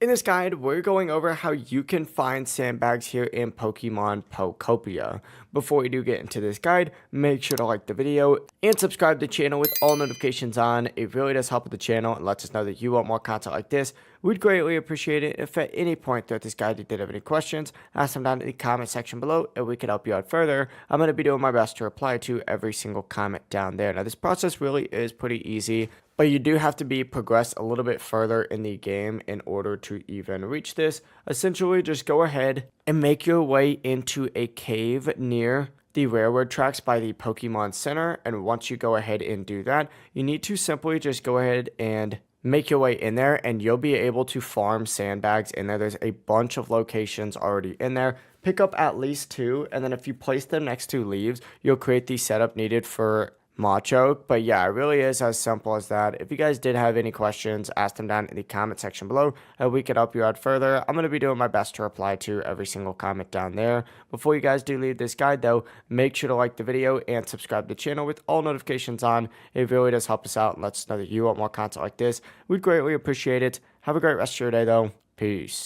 In this guide, we're going over how you can find sandbags here in Pokemon Pokopia. Before we do get into this guide, make sure to like the video and subscribe to the channel with all notifications on. It really does help with the channel and lets us know that you want more content like this. We'd greatly appreciate it if at any point throughout this guide you did have any questions, ask them down in the comment section below and we can help you out further. I'm going to be doing my best to reply to every single comment down there. Now this process really is pretty easy, but you do have to be progressed a little bit further in the game in order to even reach this. Essentially, just go ahead and make your way into a cave near the railroad tracks by the Pokemon Center. And once you go ahead and do that, you need to simply just go ahead and make your way in there and you'll be able to farm sandbags in there. There's a bunch of locations already in there. Pick up at least 2, and then if you place them next to leaves, you'll create the setup needed for Machoke. But yeah, it really is as simple as that. If you guys did have any questions, ask them down in the comment section below and we could help you out further. I'm going to be doing my best to reply to every single comment down there. Before you guys do leave this guide though, make sure to like the video and subscribe to the channel with all notifications on. It really does help us out and lets us know that you want more content like this. We'd greatly appreciate it. Have a great rest of your day though. Peace.